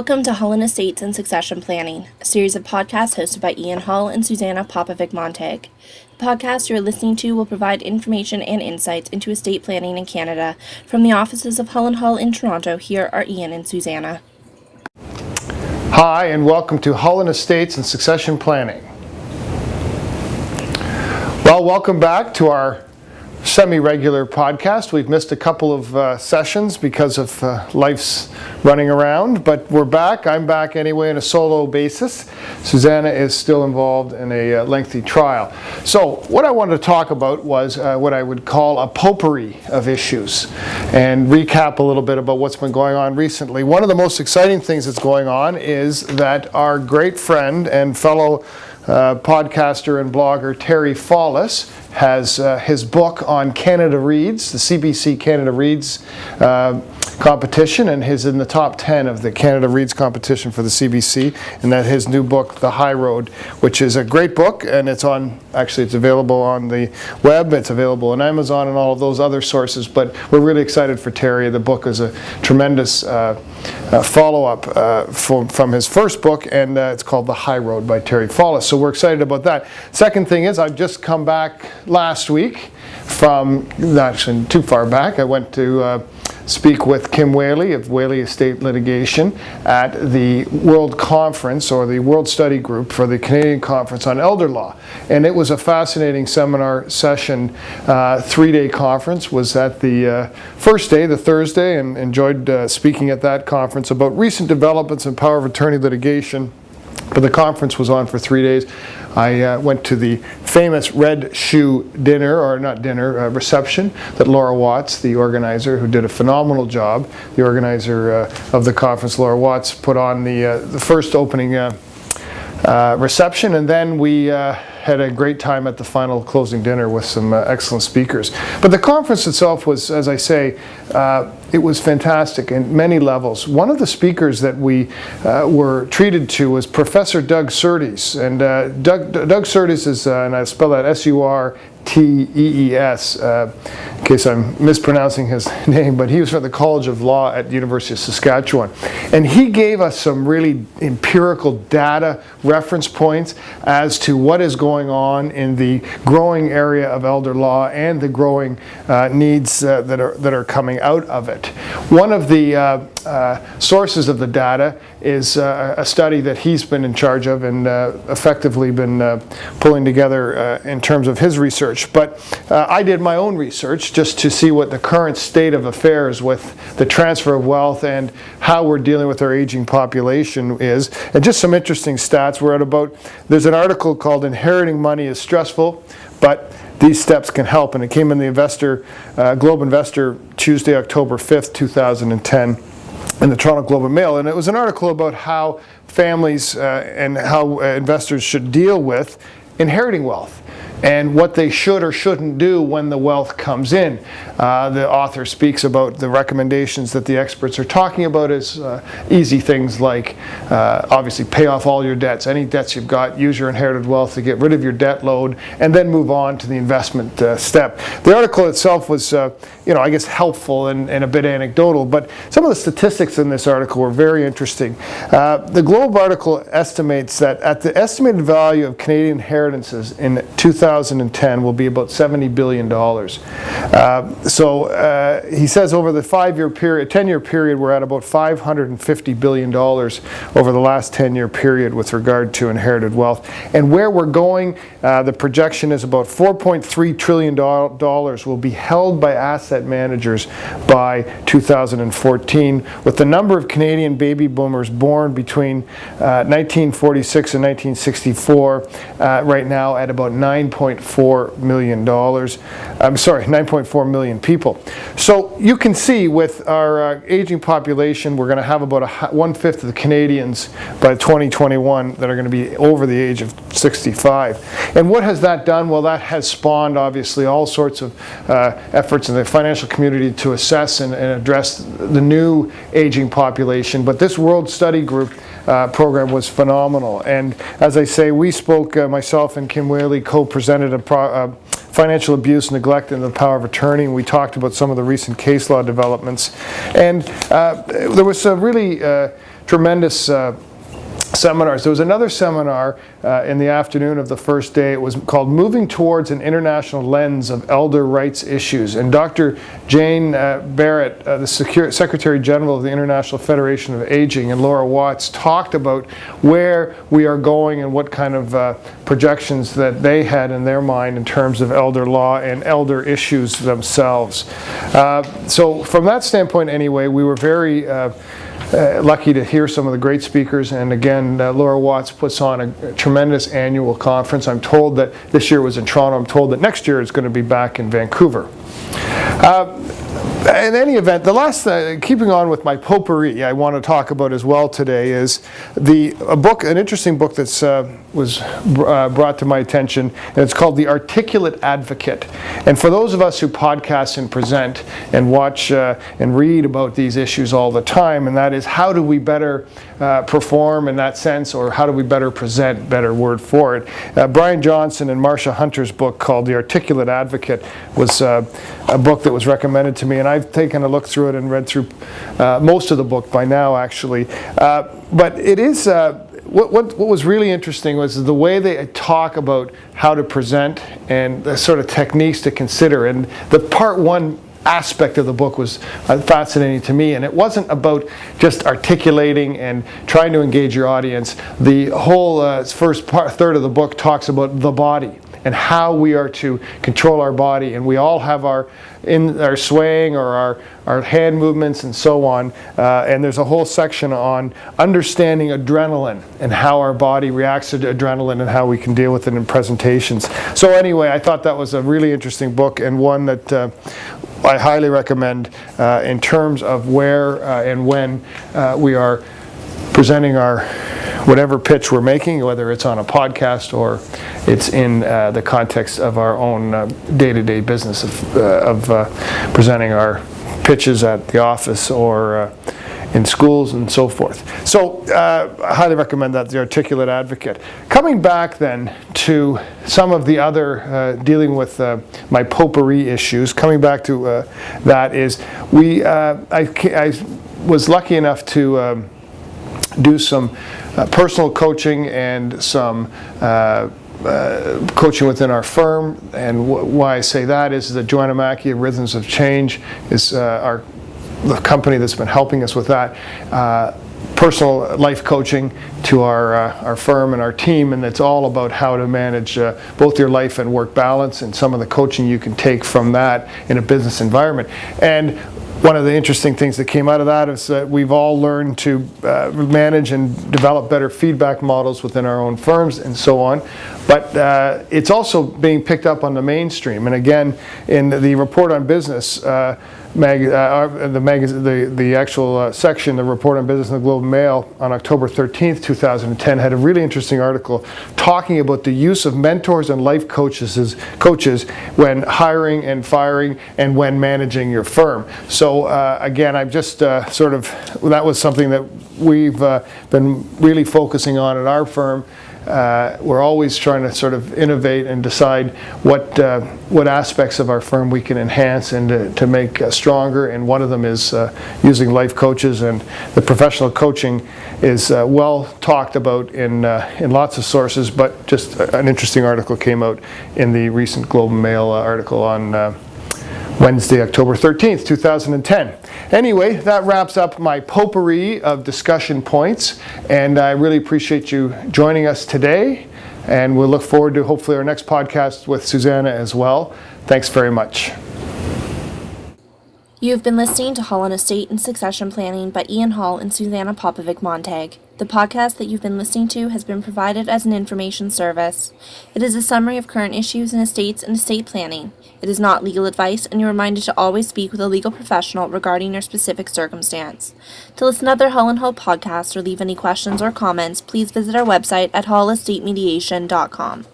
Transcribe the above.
Welcome to Hull & Estates and Succession Planning, a series of podcasts hosted by Ian Hull and Susanna Popovic-Montag. The podcast you are listening to will provide information and insights into estate planning in Canada from the offices of Hull & Hull in Toronto. Here are Ian and Susanna. Hi, and welcome to Hull & Estates and Succession Planning. Well, welcome back to our semi-regular podcast. We've missed a couple of sessions because of life's running around, but we're back. I'm back anyway on a solo basis. Susanna is still involved in a lengthy trial. So what I wanted to talk about was what I would call a potpourri of issues and recap a little bit about what's been going on recently. One of the most exciting things that's going on is that our great friend and fellow podcaster and blogger Terry Follis has his book on Canada Reads, the CBC Canada Reads competition, and he's in the top 10 of the Canada Reads competition for the CBC, and that his new book, The High Road, which is a great book, and it's available on the web, it's available on Amazon and all of those other sources, but we're really excited for Terry. The book is a tremendous follow-up from his first book, and it's called The High Road by Terry Follis, so we're excited about that. Second thing is, I've just come back last week from, not actually too far back, I went to speak with Kim Whaley of Whaley Estate Litigation at the World Conference, or the World Study Group for the Canadian Conference on Elder Law. And it was a fascinating seminar session. 3-day conference. Was at the first day, the Thursday, and enjoyed speaking at that conference about recent developments in power of attorney litigation. But the conference was on for 3 days. I went to the famous Red Shoe dinner, or not dinner, reception that Laura Watts, the organizer, who did a phenomenal job, the organizer of the conference, Laura Watts, put on the first opening reception, and then we had a great time at the final closing dinner with some excellent speakers. But the conference itself was, as I say, it was fantastic in many levels. One of the speakers that we were treated to was Professor Doug Surtees. And Doug Surtees is, and I spell that S-U-R-T-E-E-S, in case I'm mispronouncing his name, but he was from the College of Law at the University of Saskatchewan. And he gave us some really empirical data reference points as to what is going on in the growing area of elder law and the growing needs that are coming out of it. One of the sources of the data is a study that he's been in charge of and effectively been pulling together in terms of his research. But I did my own research just to see what the current state of affairs with the transfer of wealth and how we're dealing with our aging population is. And just some interesting stats. There's an article called Inheriting Money is Stressful, but these steps can help, and it came in the Globe Investor Tuesday, October 5th, 2010, in the Toronto Globe and Mail, and it was an article about how families and how investors should deal with inheriting wealth and what they should or shouldn't do when the wealth comes in. The author speaks about the recommendations that the experts are talking about as easy things like obviously pay off all your debts, any debts you've got, use your inherited wealth to get rid of your debt load, and then move on to the investment step. The article itself was I guess helpful and a bit anecdotal, but some of the statistics in this article were very interesting. The Globe article estimates that at the estimated value of Canadian inheritances in 2010 will be about $70 billion. So he says over the 10-year period, we're at about $550 billion over the last 10-year period with regard to inherited wealth. And where we're going, the projection is about $4.3 trillion will be held by asset managers by 2014, with the number of Canadian baby boomers born between 1946 and 1964 right now at about $9.4 million. 9.4 million people. So you can see with our aging population, we're going to have about 1/5 of the Canadians by 2021 that are going to be over the age of 65. And what has that done? Well, that has spawned obviously all sorts of efforts in the financial community to assess and address the new aging population. But this World Study Group program was phenomenal. And as I say, we spoke, myself and Kim Whaley co-presented a financial abuse, neglect, and the power of attorney. And we talked about some of the recent case law developments. And there was some really tremendous seminars. There was another seminar in the afternoon of the first day. It was called Moving Towards an International Lens of Elder Rights Issues. And Dr. Jane Barrett, the Secretary General of the International Federation of Aging, and Laura Watts talked about where we are going and what kind of projections that they had in their mind in terms of elder law and elder issues themselves. So from that standpoint anyway, we were very lucky to hear some of the great speakers, and again, Laura Watts puts on a tremendous annual conference. I'm told that this year was in Toronto. I'm told that next year it's going to be back in Vancouver. In any event, the last keeping on with my potpourri, I want to talk about as well today is an interesting book that's was brought to my attention, and it's called The Articulate Advocate. And for those of us who podcast and present and watch and read about these issues all the time, and that is how do we better perform in that sense, or how do we better present, better word for it. Brian Johnson and Marcia Hunter's book called The Articulate Advocate was a book that was recommended to me, and I've taken a look through it and read through most of the book by now, actually. But it is, what was really interesting was the way they talk about how to present and the sort of techniques to consider. And the part one aspect of the book was fascinating to me, and it wasn't about just articulating and trying to engage your audience. The whole third of the book talks about the body and how we are to control our body, and we all have our swaying or our hand movements and so on, and there's a whole section on understanding adrenaline and how our body reacts to adrenaline and how we can deal with it in presentations. So anyway, I thought that was a really interesting book, and one that I highly recommend in terms of where and when we are presenting our whatever pitch we're making, whether it's on a podcast or it's in the context of our own day-to-day business of presenting our pitches at the office or in schools and so forth. So I highly recommend that, The Articulate Advocate. Coming back then to some of the other dealing with my potpourri issues, coming back to that is I was lucky enough to do some personal coaching and some coaching within our firm. And why I say that is that Joanna Mackey of Rhythms of Change is the company that's been helping us with that personal life coaching to our firm and our team, and it's all about how to manage both your life and work balance, and some of the coaching you can take from that in a business environment. And one of the interesting things that came out of that is that we've all learned to manage and develop better feedback models within our own firms and so on. But it's also being picked up on the mainstream. And again, in the Report on Business, the actual section, the Report on Business in the Globe and Mail on October 13th, 2010, had a really interesting article talking about the use of mentors and life coaches when hiring and firing and when managing your firm. So again, I'm just that was something that we've been really focusing on at our firm. We're always trying to sort of innovate and decide what aspects of our firm we can enhance and to make stronger, and one of them is using life coaches, and the professional coaching is well talked about in lots of sources, but just an interesting article came out in the recent Globe and Mail article on Wednesday, October 13th, 2010. Anyway, that wraps up my potpourri of discussion points, and I really appreciate you joining us today, and we'll look forward to hopefully our next podcast with Susanna as well. Thanks very much. You have been listening to Hall on Estate and Succession Planning by Ian Hall and Susanna Popovic-Montag. The podcast that you've been listening to has been provided as an information service. It is a summary of current issues in estates and estate planning. It is not legal advice, and you're reminded to always speak with a legal professional regarding your specific circumstance. To listen to other Hull & Hull podcasts or leave any questions or comments, please visit our website at hullestatemediation.com.